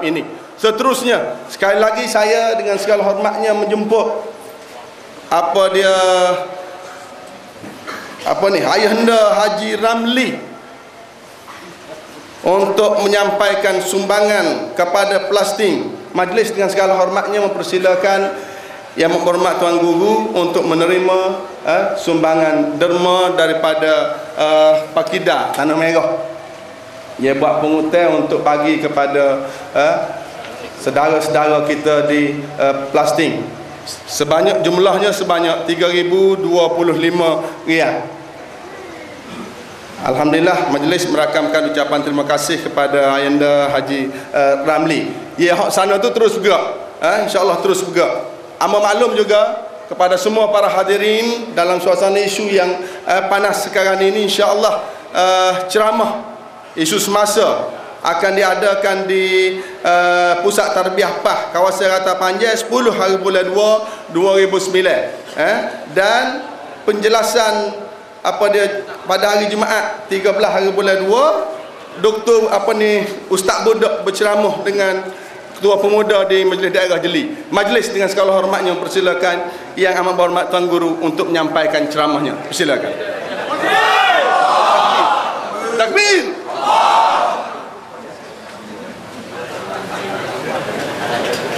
ini. Seterusnya, sekali lagi saya dengan segala hormatnya menjemput Ayahanda Haji Ramli untuk menyampaikan sumbangan kepada Palestin. Majlis dengan segala hormatnya mempersilakan Yang Berhormat Tuan Guru untuk menerima sumbangan derma daripada Pakida Tanah Merah. Dia buat pengutai untuk bagi kepada saudara-saudara kita di Palestin. Jumlahnya sebanyak 3,025 riyal. Alhamdulillah, majlis merakamkan ucapan terima kasih kepada Ayahanda Haji Ramli. Ya, hak sana tu terus bergerak. InsyaAllah terus bergerak. Amat maklum juga kepada semua para hadirin dalam suasana isu yang panas sekarang ini, insya-Allah ceramah isu semasa akan diadakan di Pusat Tarbiyah PAH kawasan Rata Panjang 10 hari bulan 2 2009. Dan penjelasan pada hari Jumaat 13 hari bulan 2, Dr. Ustaz Budak berceramah dengan Ketua Pemuda di Majlis Daerah Jeli. Majlis dengan segala hormatnya mempersilakan Yang Amat Berhormat Tuan Guru untuk menyampaikan ceramahnya. Persilakan. Takbir.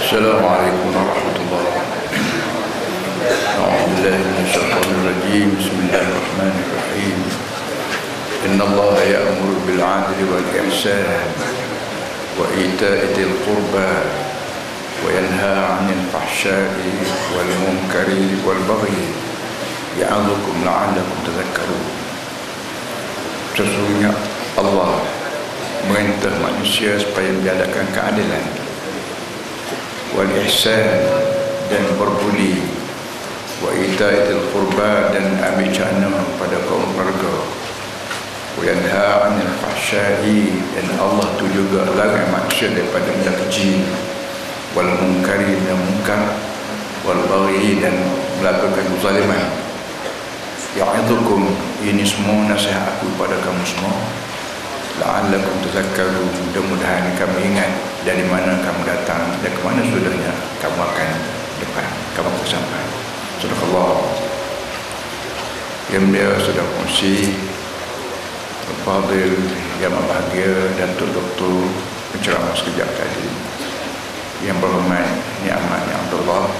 Assalamualaikum warahmatullahi wabarakatuh. A'udzubillahi minasyaitonir rajim. Bismillahirrahmanirrahim. Innallaha ya'muru bil 'adli wal ihsan وإيتاء ذي القربى وينهى عن الفحشاء والمنكر والبغي يعظكم لعلكم تذكرون. Sesungguhnya Allah merintah manusia supaya menjalankan keadilan, wal ihsan dan berbudi, wa ita'il qurba dan ambil cana pada kaum keluarga, wa yanha 'anil fahsya'i dan Allah tu juga larang manusia daripada benda keji, wal munkari dan munkar, wal baghi dan melakukan kezaliman. Ya'idzukum, ini semua nasihat aku pada kamu semua, la'allakum tazakkarun, mudah-mudahan kamu ingat dari mana kamu datang dan ke mana sudahnya kamu akan depan, kamu akan sampai. Subhanallah. Yang dia sudah kongsi Fadil yang berbahagia dan Dr. penceramah sekejap tadi, Yang Berhormat Ni'mat Abdullah,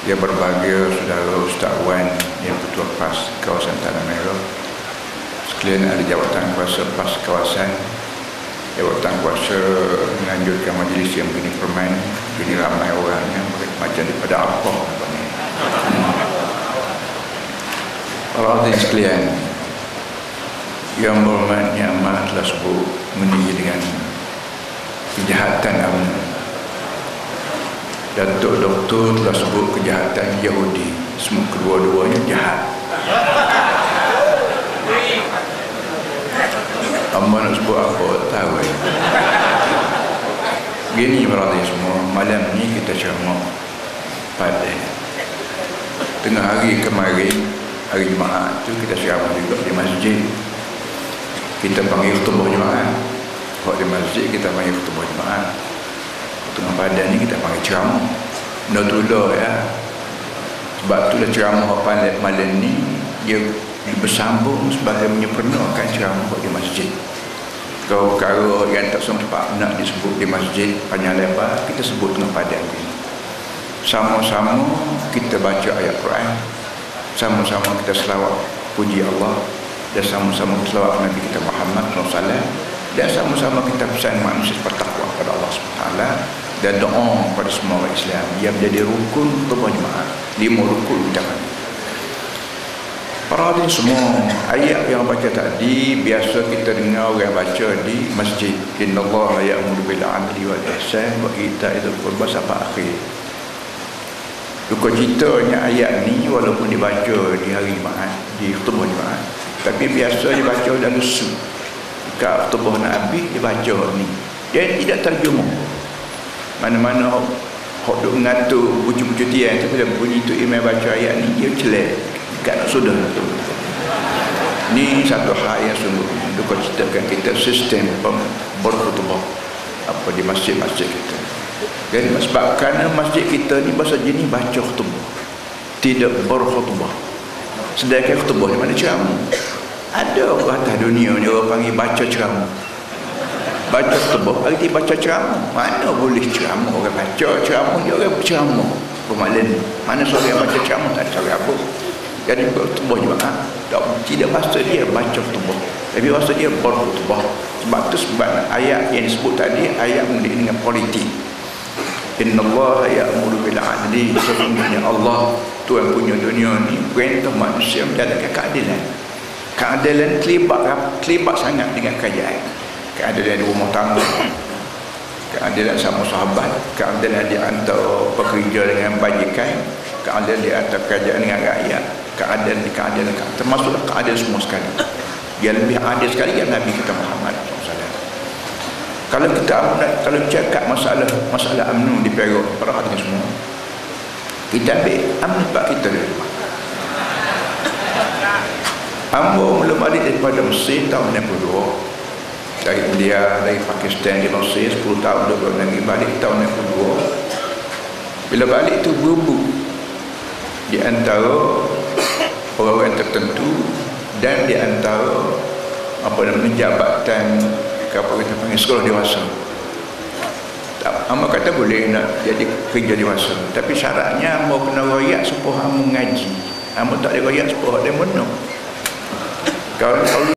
yang berbahagia saudara Ustaz Wan yang Ketua PAS kawasan Tanah Merah, sekalian ahli jawatan kuasa PAS kawasan, jawatan kuasa menganjurkan majlis yang begini permain, begini ramai orang yang macam daripada apa ni. Para hadirin sekalian, Yang Berhormat Ni'mat telah sebut meninggi dengan kejahatan UMNO. Datuk Doktor telah sebut kejahatan Yahudi. Semua kedua-duanya jahat. Amba nak sebut apa tahu. Gini berarti semua, malam ni kita ceramah pada tengah hari kemarin, hari Jumaat tu kita ceramah juga di masjid. Kita panggil khutbah Jumaat. Kalau di masjid kita panggil khutbah Jumaat. Tengah badan ni kita panggil ceramah. Benda tu lah ya. Sebab tu lah ceramah malam ni dia bersambung sebagai menyempurnakan ceramah di masjid. Kalau perkara yang tak sempat nak disebut di masjid panjang lebar, kita sebut tengah badan ni. Sama-sama kita baca ayat Quran, sama-sama kita selawat puji Allah, dan sama-sama selawat Nabi kita Muhammad SAW, dan sama-sama kita pesan manusia bertakwa kepada Allah SWT, dan doa kepada semua orang Islam yang menjadi rukun khutbah Jumaat. 5 rukun ucapan. Para hadirin semua, ayat yang baca tadi biasa kita dengar orang baca di masjid. Innallaha ya'muru bil 'adli wal ihsan wa ita'i dzil qurba sampai akhir. Duka citanya ayat ni walaupun dibaca di hari Jumaat, di khutbah Jumaat, tapi biasa dibaca dalam lesu. Kat khutbah nak habis dibaca ni. Dia tidak terjemah. Mana-mana hok duk mengatur bucu-bucu tiang tu bila bunyi tu imam baca ayat ni dia celak. Kat sudah tu. Ni satu hal yang sungguh duka citakan kita sistem berkhutbah di masjid-masjid kita. Jadi sebab kerana masjid kita ni bahasa jenis baca khutbah, tidak berkhutbah. Sedangkan khutbah ni mana ceramah. Ada orang atas dunia ni orang panggil baca ceramah. Baca khutbah, arti baca ceramah. Mana boleh ceramah orang baca ceramah, dia orang berceramah. Bermakna mana seorang yang baca ceramah, tak ada seorang apa. Jadi khutbah juga tidak bahasa dia baca khutbah, tapi bahasa dia berkhutbah. Sebab tu sebab ayat yang disebut tadi ayat mengenai dengan politik. Innallaha ya'muru bil 'adli, sesungguhnya Allah Tuhan punya dunia ni perintah manusia menjalankan keadilan. Keadilan terlibat sangat dengan kerajaan. Keadilan di rumah tangga, keadilan sama sahabat, keadilan di antara pekerja dengan bajikan, keadilan di antara kerajaan dengan rakyat, keadilan termasuk keadilan semua sekali. Yang lebih adil sekali yang Nabi kita Muhammad SAW. Kalau cakap masalah UMNO di Perak, perhatikan semua. Kita ambil UMNO tempat kita dulu. Ambo mula balik daripada Mesir tahun 62. Dari India, dari Pakistan, di Mesir 10 tahun 12 lagi, balik tahun 62. Bila balik tu berubah di antara orang-orang tertentu dan di antara jabatan apa kita panggil sekolah dewasa. Amba kata boleh nak jadi kerja dewasa, tapi syaratnya amba kena royak supaya amba mengaji. Amba tak ada royak supaya dia menang. Kalau